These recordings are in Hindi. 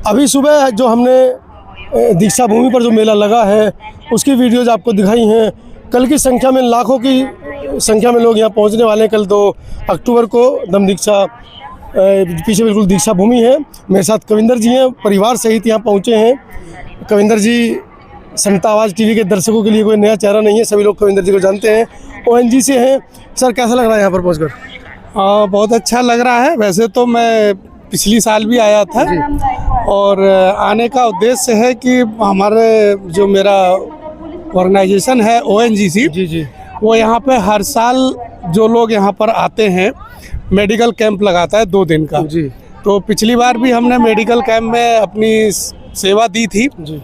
अभी सुबह जो हमने दीक्षा भूमि पर जो मेला लगा है उसकी वीडियोज़ आपको दिखाई हैं। कल की संख्या में, लाखों की संख्या में लोग यहाँ पहुँचने वाले हैं। कल 2 अक्टूबर को दम दीक्षा, पीछे बिल्कुल दीक्षा भूमि है। मेरे साथ कविंदर जी हैं, परिवार सहित यहाँ पहुँचे हैं। कविंदर जी समता आवाज़ टीवी के दर्शकों के लिए कोई नया चेहरा नहीं है, सभी लोग कविंदर जी को जानते हैं। ONGC से हैं। सर, कैसा लग रहा है यहाँ पर पहुँचकर? बहुत अच्छा लग रहा है। वैसे तो मैं पिछली साल भी आया था और आने का उद्देश्य है कि हमारे जो मेरा ऑर्गेनाइजेशन है ONGC जी, वो यहाँ पे हर साल जो लोग यहाँ पर आते हैं मेडिकल कैंप लगाता है 2 दिन का जी। तो पिछली बार भी हमने मेडिकल कैंप में अपनी सेवा दी थी जी।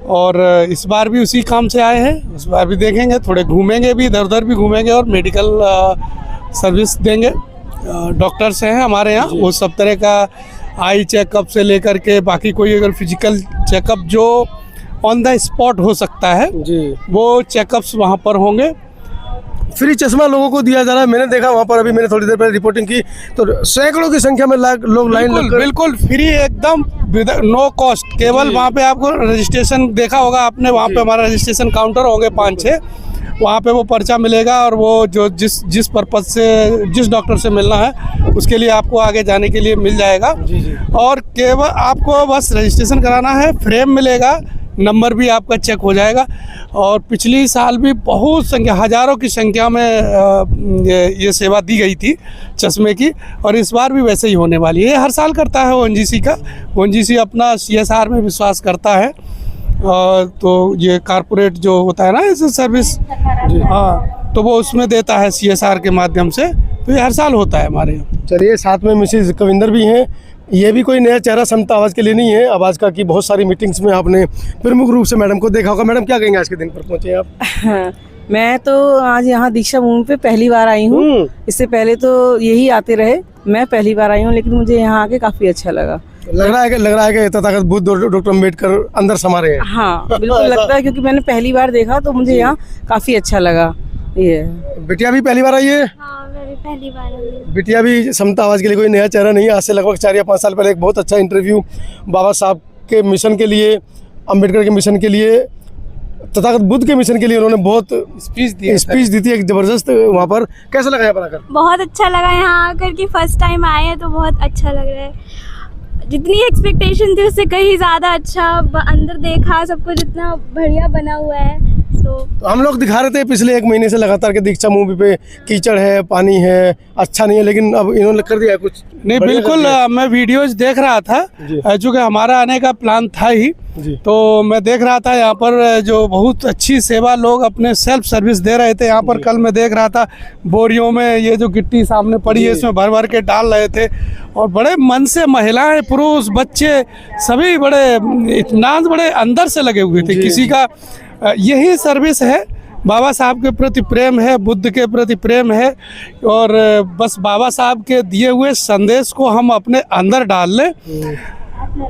और इस बार भी उसी काम से आए हैं। इस बार भी देखेंगे, थोड़े घूमेंगे भी, इधर उधर भी घूमेंगे और मेडिकल सर्विस देंगे। डॉक्टर्स हैं हमारे यहाँ, वो सब तरह का आई चेकअप से लेकर के बाकी कोई अगर फिजिकल चेकअप जो ऑन द स्पॉट हो सकता है जी, वो चेकअप्स वहाँ पर होंगे। फ्री चश्मा लोगों को दिया जा रहा है। मैंने देखा वहाँ पर, अभी मैंने थोड़ी देर पहले रिपोर्टिंग की तो सैकड़ों की संख्या में लोग लाइन लगकर, बिल्कुल फ्री, एकदम नो कॉस्ट। केवल वहाँ पे आपको रजिस्ट्रेशन, देखा होगा आपने, वहाँ पे हमारा रजिस्ट्रेशन काउंटर होंगे 5-6, वहाँ पे वो पर्चा मिलेगा और वो जो जिस पर्पज़ से, जिस डॉक्टर से मिलना है उसके लिए आपको आगे जाने के लिए मिल जाएगा। और केवल आपको बस रजिस्ट्रेशन कराना है, फ्रेम मिलेगा, नंबर भी आपका चेक हो जाएगा। और पिछली साल भी बहुत संख्या, हज़ारों की संख्या में ये सेवा दी गई थी चश्मे की, और इस बार भी वैसे ही होने वाली है। ये हर साल करता है ONGC का। ONGC अपना CSR में विश्वास करता है। तो ये कारपोरेट जो होता है ना, ऐसे सर्विस, हाँ, तो वो उसमें देता है CSR के माध्यम से। तो ये हर साल होता है हमारे यहाँ। चलिए, साथ में मिसेज कविंदर भी हैं। ये भी कोई नया चेहरा समता आवाज़ के लिए नहीं है। आवाज़ का कि बहुत सारी मीटिंग्स में आपने प्रमुख रूप से मैडम को देखा होगा। मैडम, क्या कहेंगे आज के दिन पर पहुँचे आप? हाँ, मैं तो आज यहाँ दीक्षा भूमि पे पहली बार आई हूँ। इससे पहले तो यही आते रहे, मैं पहली बार आई हूँ, लेकिन मुझे यहाँ आके काफ़ी अच्छा लगा। लग रहा है कि तथागत बुद्ध और डॉक्टर अम्बेडकर अंदर समा रहे हैं। हाँ, बिल्कुल लगता है, क्योंकि मैंने पहली बार देखा तो मुझे यहाँ काफ़ी अच्छा लगा। ये बिटिया भी पहली बार आई है? हाँ, मैं भी पहली बार आई। बिटिया भी समता आवाज़ के लिए कोई नया चेहरा नहीं है। आज से लगभग 4 या 5 साल पहले एक बहुत अच्छा इंटरव्यू बाबा साहब के मिशन के लिए, अम्बेडकर के मिशन के लिए, तथागत बुद्ध के मिशन के लिए उन्होंने बहुत स्पीच दी थी, एक ज़बरदस्त। वहाँ पर कैसा लगा यहाँ पर आकर? बहुत अच्छा लगा यहाँ आकर कि फर्स्ट टाइम आए हैं तो बहुत अच्छा लग रहा है। जितनी एक्सपेक्टेशन थी उससे कहीं ज़्यादा अच्छा। अंदर देखा सब कुछ इतना बढ़िया बना हुआ है। तो हम लोग दिखा रहे थे पिछले 1 महीने से लगातार के दीक्षा मूवी पे कीचड़ है, पानी है, अच्छा नहीं है, लेकिन अब इन्होंने कर दिया कुछ नहीं। बिल्कुल, मैं वीडियोज देख रहा था, चूँकि हमारा आने का प्लान था ही, तो मैं देख रहा था यहाँ पर जो बहुत अच्छी सेवा लोग अपने सेल्फ सर्विस दे रहे थे। यहाँ पर कल मैं देख रहा था बोरियों में ये जो गिट्टी सामने पड़ी है इसमें भर भर के डाल रहे थे, और बड़े मन से महिलाएं, पुरुष, बच्चे सभी बड़े इत्मीनान, बड़े अंदर से लगे हुए थे। किसी का यही सर्विस है, बाबा साहब के प्रति प्रेम है, बुद्ध के प्रति प्रेम है, और बस बाबा साहब के दिए हुए संदेश को हम अपने अंदर डाल लें,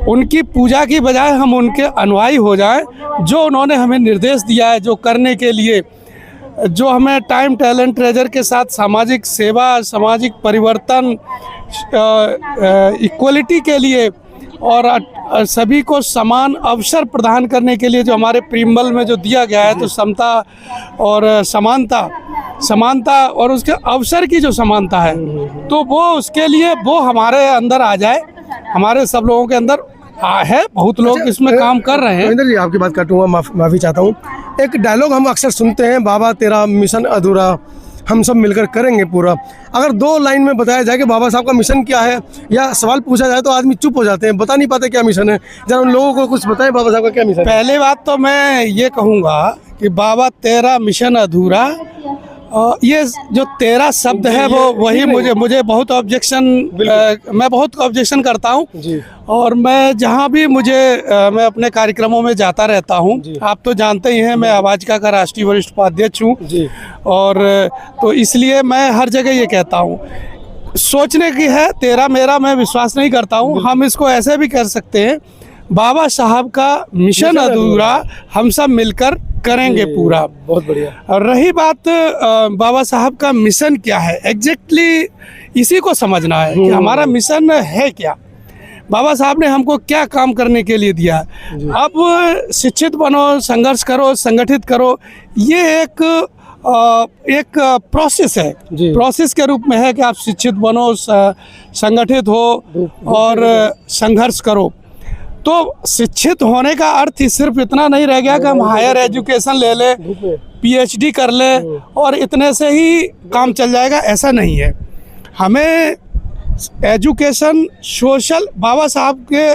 उनकी पूजा की बजाय हम उनके अनुयायी हो जाएं। जो उन्होंने हमें निर्देश दिया है जो करने के लिए, जो हमें टाइम, टैलेंट, ट्रेजर के साथ सामाजिक सेवा, सामाजिक परिवर्तन, इक्वलिटी के लिए और सभी को समान अवसर प्रदान करने के लिए जो हमारे प्रीम्बल में जो दिया गया है, तो समता और समानता और उसके अवसर की जो समानता है, तो वो उसके लिए वो हमारे अंदर आ जाए, हमारे सब लोगों के अंदर है। बहुत लोग इसमें काम कर रहे हैं। रविंद्र जी, आपकी बात काटूंगा, माफ़ी चाहता हूँ। एक डायलॉग हम अक्सर सुनते हैं, बाबा तेरा मिशन अधूरा, हम सब मिलकर करेंगे पूरा। अगर 2 लाइन में बताया जाए कि बाबा साहब का मिशन क्या है, या सवाल पूछा जाए तो आदमी चुप हो जाते हैं, बता नहीं पाते क्या मिशन है। जरा उन लोगों को कुछ बताएं, बाबा साहब का क्या मिशन है? पहली बात तो मैं ये कहूँगा कि बाबा तेरा मिशन अधूरा, ये जो तेरा शब्द है वो वही मुझे बहुत ऑब्जेक्शन, मैं बहुत ऑब्जेक्शन करता हूँ। और मैं जहाँ भी मैं अपने कार्यक्रमों में जाता रहता हूँ, आप तो जानते ही हैं मैं आवाज़ का राष्ट्रीय वरिष्ठ उपाध्यक्ष हूँ, और तो इसलिए मैं हर जगह ये कहता हूँ, सोचने की है तेरा मेरा, मैं विश्वास नहीं करता हूँ। हम इसको ऐसे भी कर सकते हैं, बाबा साहब का मिशन अधूरा, हम सब मिलकर करेंगे पूरा। बहुत बढ़िया। और रही बात बाबा साहब का मिशन क्या है, एग्जैक्टली इसी को समझना है कि हमारा मिशन है क्या। बाबा साहब ने हमको क्या काम करने के लिए दिया है। अब शिक्षित बनो, संघर्ष करो, संगठित करो, ये एक प्रोसेस है। प्रोसेस के रूप में है कि आप शिक्षित बनो, संगठित हो और संघर्ष करो। तो शिक्षित होने का अर्थ ही सिर्फ इतना नहीं रह गया कि हम हायर एजुकेशन ले लें, PhD कर लें और इतने से ही काम चल जाएगा, ऐसा नहीं है। हमें एजुकेशन, सोशल, बाबा साहब के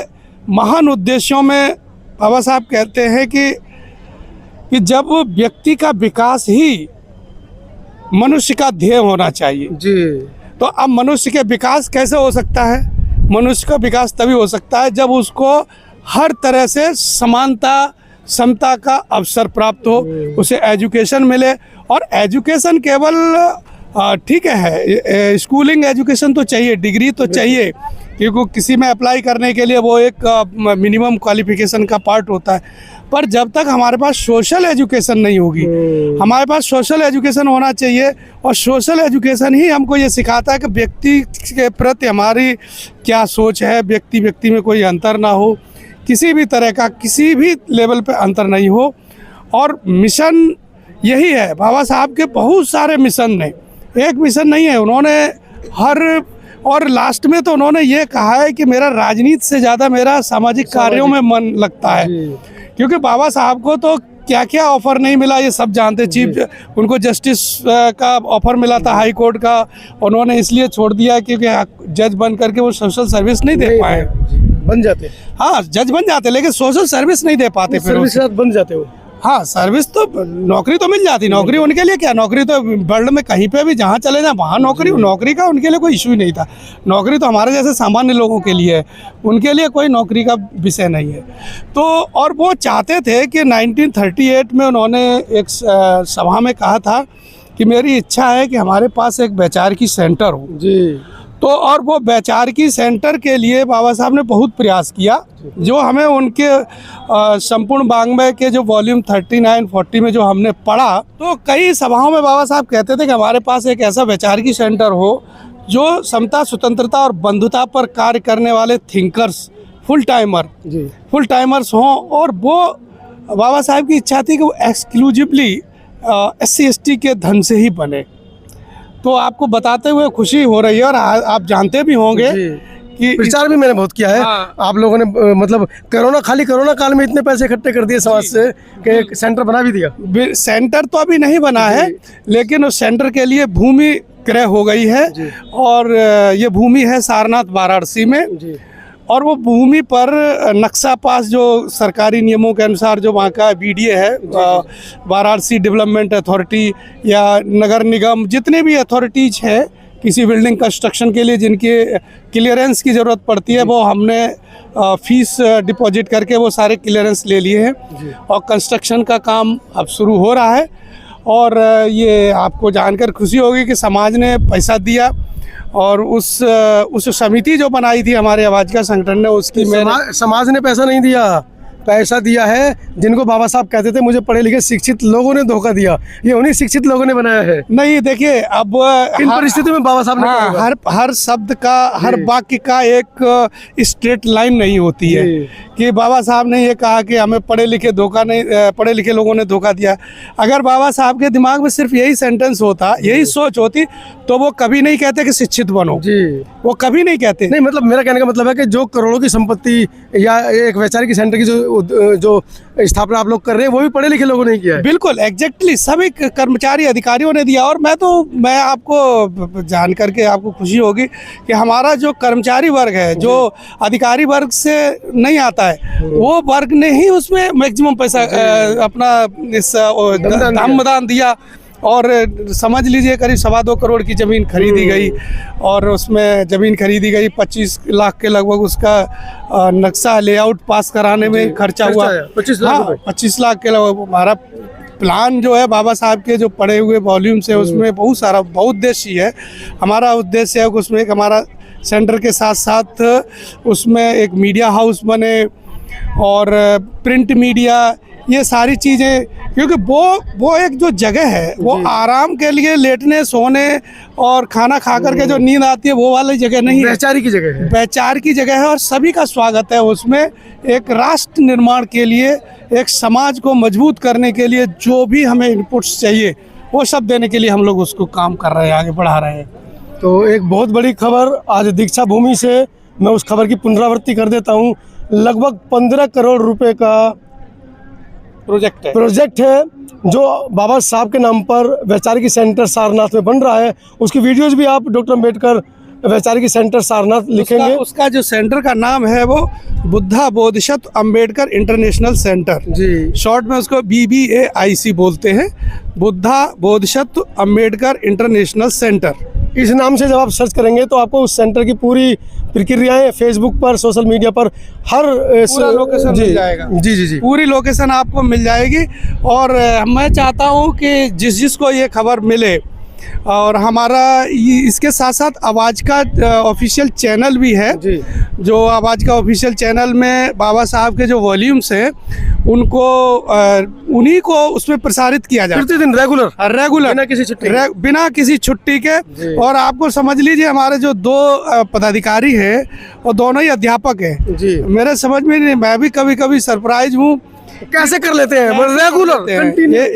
महान उद्देश्यों में बाबा साहब कहते हैं कि जब व्यक्ति का विकास ही मनुष्य का ध्येय होना चाहिए जी। तो अब मनुष्य के विकास कैसे हो सकता है? मनुष्य का विकास तभी हो सकता है जब उसको हर तरह से समानता, समता का अवसर प्राप्त हो, उसे एजुकेशन मिले। और एजुकेशन केवल ठीक है, स्कूलिंग एजुकेशन तो चाहिए, डिग्री तो चाहिए, क्योंकि किसी में अप्लाई करने के लिए वो एक मिनिमम क्वालिफिकेशन का पार्ट होता है। पर जब तक हमारे पास सोशल एजुकेशन नहीं होगी, हमारे पास सोशल एजुकेशन होना चाहिए। और सोशल एजुकेशन ही हमको ये सिखाता है कि व्यक्ति के प्रति हमारी क्या सोच है, व्यक्ति में कोई अंतर ना हो, किसी भी तरह का, किसी भी लेवल पे अंतर नहीं हो। और मिशन यही है, बाबा साहब के बहुत सारे मिशन ने, एक मिशन नहीं है, उन्होंने और लास्ट में तो उन्होंने ये कहा है कि मेरा राजनीति से ज़्यादा मेरा सामाजिक कार्यों में मन लगता है। क्योंकि बाबा साहब को तो क्या क्या ऑफर नहीं मिला ये सब जानते। चीफ उनको जस्टिस का ऑफर मिला था हाई कोर्ट का, उन्होंने इसलिए छोड़ दिया क्योंकि जज बन करके वो सोशल सर्विस नहीं दे पाए। बन जाते, हाँ जज बन जाते लेकिन सोशल सर्विस नहीं दे पाते, फिर सर्विस बन जाते हो। हाँ सर्विस तो, नौकरी तो मिल जाती, नौकरी उनके लिए क्या, नौकरी तो वर्ल्ड में कहीं पे भी जहाँ चले जाए वहाँ नौकरी का उनके लिए कोई इशू ही नहीं था। नौकरी तो हमारे जैसे सामान्य लोगों के लिए है, उनके लिए कोई नौकरी का विषय नहीं है। तो और वो चाहते थे कि 1938 में उन्होंने एक सभा में कहा था कि मेरी इच्छा है कि हमारे पास एक वैचारिकी सेंटर हो जी। तो और वो वैचारिकी सेंटर के लिए बाबा साहब ने बहुत प्रयास किया, जो हमें उनके संपूर्ण वाङ्मय के जो वॉल्यूम 39-40 में जो हमने पढ़ा, तो कई सभाओं में बाबा साहब कहते थे कि हमारे पास एक ऐसा वैचारिकी सेंटर हो जो समता, स्वतंत्रता और बंधुता पर कार्य करने वाले थिंकर्स, फुल टाइमर्स हों। और वो बाबा साहब की इच्छा थी कि वो एक्सक्लूसिवली SC/ST के धन से ही बने। तो आपको बताते हुए खुशी हो रही है, और आप जानते भी होंगे कि प्रचार भी मैंने बहुत किया है। हाँ। आप लोगों ने मतलब कोरोना काल में इतने पैसे इकट्ठे कर दिए समाज से कि एक सेंटर बना भी दिया। सेंटर तो अभी नहीं बना है, लेकिन उस सेंटर के लिए भूमि क्रय हो गई है, और ये भूमि है सारनाथ वाराणसी में। और वो भूमि पर नक्शा पास जो सरकारी नियमों के अनुसार जो वहाँ का BDA है, वाराणसी डेवलपमेंट अथॉरिटी या नगर निगम, जितने भी अथॉरिटीज है किसी बिल्डिंग कंस्ट्रक्शन के लिए जिनकी क्लियरेंस की ज़रूरत पड़ती है, वो हमने फीस डिपॉजिट करके वो सारे क्लियरेंस ले लिए हैं और कंस्ट्रक्शन का काम अब शुरू हो रहा है। और ये आपको जानकर खुशी होगी कि समाज ने पैसा दिया, और उस समिति जो बनाई थी हमारे आवाज का संगठन ने, उसकी समाज ने पैसा नहीं दिया, पैसा दिया है जिनको बाबा साहब कहते थे मुझे पढ़े लिखे शिक्षित लोगों ने धोखा दिया, ये उन्हीं शिक्षित लोगों ने बनाया है। नहीं देखिए, अब इन परिस्थितियों में बाबा साहब ने हर शब्द का, हर वाक्य का एक स्ट्रेट लाइन नहीं होती है कि बाबा साहब ने ये कहा कि हमें पढ़े लिखे लोगों ने धोखा दिया। अगर बाबा साहब के दिमाग में सिर्फ यही सेंटेंस होता, यही सोच होती, तो वो कभी नहीं कहते कि शिक्षित बनो जी, वो कभी नहीं कहते। नहीं मतलब मेरा कहने का मतलब है कि जो करोड़ों की संपत्ति या एक वैचारिक सेंटर की जो स्थापना आप लोग कर रहे हैं, वो भी पढ़े लिखे लोगों ने किया है। बिल्कुल एग्जैक्टली, सभी कर्मचारी अधिकारियों ने दिया। और मैं आपको जान करके आपको खुशी होगी कि हमारा जो कर्मचारी वर्ग है, जो अधिकारी वर्ग से नहीं आता है, वो वर्ग ने ही उसमें मैक्सिमम पैसा अपना इस दान दिया। और समझ लीजिए करीब 2.25 करोड़ की ज़मीन खरीदी गई, और उसमें ज़मीन खरीदी गई 25 लाख के लगभग, उसका नक्शा लेआउट पास कराने में खर्चा हुआ 25 लाख के लगभग। हमारा प्लान जो है बाबा साहब के जो पढ़े हुए वॉल्यूम से, उसमें बहुत सारा बहुउद्देशीय है। हमारा उद्देश्य है कि उसमें एक हमारा सेंटर के साथ साथ उसमें एक मीडिया हाउस बने, और प्रिंट मीडिया, ये सारी चीज़ें, क्योंकि वो एक जो जगह है वो आराम के लिए, लेटने सोने और खाना खा करके जो नींद आती है वो वाली जगह नहीं है, बेचारी की जगह है, बेचार की जगह है। और सभी का स्वागत है उसमें। एक राष्ट्र निर्माण के लिए, एक समाज को मजबूत करने के लिए जो भी हमें इनपुट्स चाहिए वो सब देने के लिए हम लोग उसको काम कर रहे हैं, आगे बढ़ा रहे हैं। तो एक बहुत बड़ी खबर आज दीक्षा भूमि से, मैं उस खबर की पुनरावृत्ति कर देता हूँ। लगभग 15 करोड़ रुपए का प्रोजेक्ट है जो बाबा साहब के नाम पर वैचारिकी सेंटर सारनाथ में बन रहा है। उसकी वीडियोस भी आप डॉक्टर अम्बेडकर वैचारिकी सेंटर सारनाथ लिखेंगे। उसका जो सेंटर का नाम है वो बुद्धा बोधिसत्व अम्बेडकर इंटरनेशनल सेंटर, जी, शॉर्ट में उसको BBAIC बोलते हैं, बुद्धा बोधिसत्व अम्बेडकर इंटरनेशनल सेंटर। इस नाम से जब आप सर्च करेंगे तो आपको उस सेंटर की पूरी प्रक्रियाएं फेसबुक पर, सोशल मीडिया पर हर पूरा लोकेशन मिल जाएगा। जी जी जी, पूरी लोकेशन आपको मिल जाएगी। और मैं चाहता हूँ कि जिसको ये खबर मिले, और हमारा इसके साथ साथ आवाज़ का ऑफिशियल चैनल भी है जी, जो आवाज़ का ऑफिशियल चैनल में बाबा साहब के जो वॉल्यूम्स हैं उनको उन्हीं को उसमें प्रसारित किया जाए प्रतिदिन रेगुलर बिना किसी छुट्टी के। और आपको समझ लीजिए हमारे जो 2 पदाधिकारी हैं वो दोनों ही अध्यापक हैं जी। मेरे समझ में नहीं, मैं भी कभी कभी सरप्राइज हूँ कैसे कर लेते हैं रेगुलर।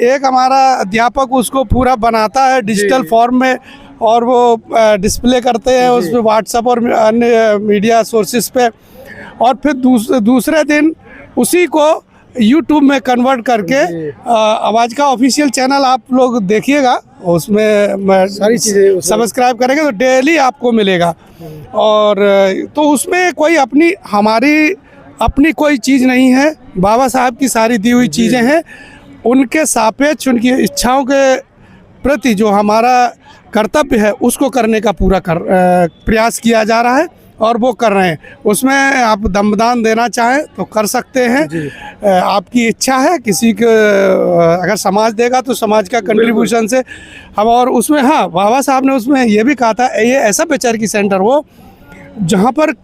एक हमारा अध्यापक उसको पूरा बनाता है डिजिटल फॉर्म में और वो डिस्प्ले करते हैं उस पर व्हाट्सएप और अन्य मीडिया सोर्सेज पे, और फिर दूसरे दिन उसी को यूट्यूब में कन्वर्ट करके आवाज़ का ऑफिशियल चैनल आप लोग देखिएगा, उसमें सारी चीज़ें सब्सक्राइब करेंगे तो डेली आपको मिलेगा। और तो उसमें कोई अपनी कोई चीज़ नहीं है, बाबा साहब की सारी दी हुई चीज़ें हैं, उनके सापेक्ष उनकी इच्छाओं के प्रति जो हमारा कर्तव्य है उसको करने का पूरा प्रयास किया जा रहा है और वो कर रहे हैं। उसमें आप दमदान देना चाहें तो कर सकते हैं, आपकी इच्छा है। किसी को अगर समाज देगा तो समाज का कंट्रीब्यूशन से हम, और उसमें हाँ बाबा साहब ने उसमें ये भी कहा था ये ऐसा वैचारिकी सेंटर हो जहाँ पर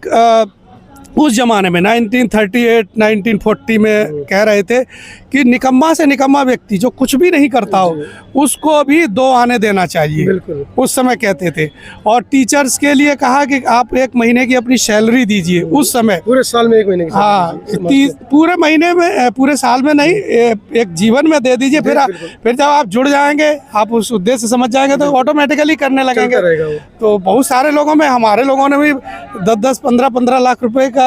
उस ज़माने में 1938 1940 में कह रहे थे कि निकम्मा से निकम्मा व्यक्ति जो कुछ भी नहीं करता हो उसको भी 2 आने देना चाहिए, उस समय कहते थे। और टीचर्स के लिए कहा कि आप 1 महीने की अपनी सैलरी दीजिए, उस समय पूरे साल में 1 महीने की, हाँ पूरे महीने में, पूरे साल में नहीं, एक जीवन में दे दीजिए। फिर जब आप जुड़ जाएंगे, आप उस उद्देश्य समझ जाएंगे तो ऑटोमेटिकली करने लगेंगे। तो बहुत सारे लोगों में, हमारे लोगों ने भी 10-10 15-15 लाख रुपए का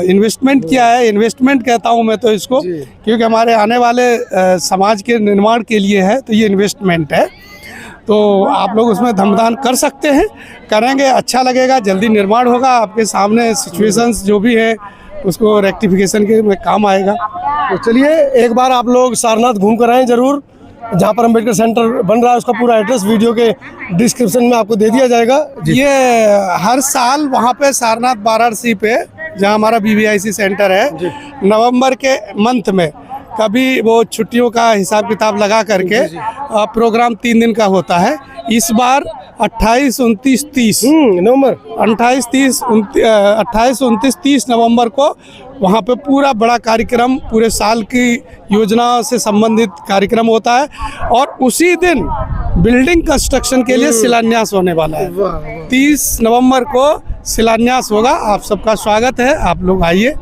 इन्वेस्टमेंट किया है। इन्वेस्टमेंट कहता हूँ मैं तो इसको, क्योंकि हमारे आने वाले समाज के निर्माण के लिए है, तो ये इन्वेस्टमेंट है। तो आप लोग उसमें दमदान कर सकते हैं, करेंगे अच्छा लगेगा, जल्दी निर्माण होगा। आपके सामने सिचुएशंस जो भी है उसको रेक्टिफिकेशन के में काम आएगा। तो चलिए एक बार आप लोग सारनाथ घूम कर आएँ जरूर, जहाँ पर अम्बेडकर सेंटर बन रहा है उसका पूरा एड्रेस वीडियो के डिस्क्रिप्शन में आपको दे दिया जाएगा। ये हर साल वहाँ पे सारनाथ वाराणसी पे जहाँ हमारा BBIC सेंटर है, नवंबर के मंथ में कभी वो छुट्टियों का हिसाब किताब लगा करके प्रोग्राम 3 दिन का होता है। इस बार 28, 29, 30 नवंबर 28, 29, 30 नवंबर को वहाँ पे पूरा बड़ा कार्यक्रम, पूरे साल की योजना से संबंधित कार्यक्रम होता है। और उसी दिन बिल्डिंग कंस्ट्रक्शन के लिए शिलान्यास होने वाला है। 30 नवंबर को शिलान्यास होगा। आप सबका स्वागत है, आप लोग आइए,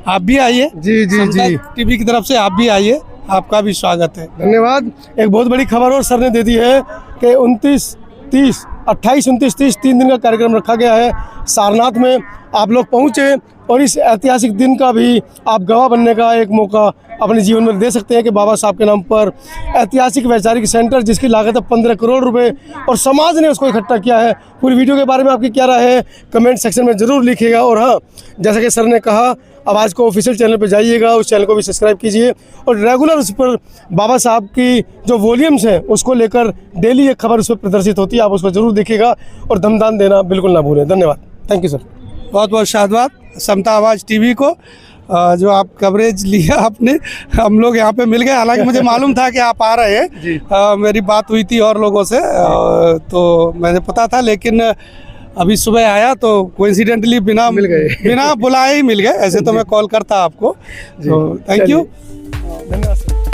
आप भी आइए। जी जी जी, टीवी की तरफ से आप भी आइए, आपका भी स्वागत है। धन्यवाद। एक बहुत बड़ी खबर और सर ने दे दी है कि 29, 30, 28, 29, 30 3 दिन का कार्यक्रम रखा गया है सारनाथ में। आप लोग पहुँचे और इस ऐतिहासिक दिन का भी आप गवाह बनने का एक मौका अपने जीवन में दे सकते हैं कि बाबा साहब के नाम पर ऐतिहासिक वैचारिक सेंटर, जिसकी लागत है 15 करोड़ रुपए और समाज ने उसको इकट्ठा किया है। पूरी वीडियो के बारे में आपकी क्या राय है कमेंट सेक्शन में ज़रूर लिखिएगा। और हाँ, जैसा कि सर ने कहा, आवाज़ को ऑफिशियल चैनल पर जाइएगा, उस चैनल को भी सब्सक्राइब कीजिए और रेगुलर उस पर बाबा साहब की जो वॉल्यूम्स हैं उसको लेकर डेली एक खबर उस पर प्रदर्शित होती है, आप उसको ज़रूर देखिएगा और दमदान देना बिल्कुल ना भूलें। धन्यवाद, थैंक यू सर। बहुत बहुत शाबाश समता आवाज़ टीवी को, जो आप कवरेज लिया आपने, हम लोग यहाँ पे मिल गए। हालांकि मुझे मालूम था कि आप आ रहे हैं, मेरी बात हुई थी और लोगों से, तो मैंने पता था, लेकिन अभी सुबह आया तो कोइंसिडेंटली बिना बुलाए ही मिल गए। ऐसे तो मैं कॉल करता आपको। तो थैंक यू। धन्यवाद सर।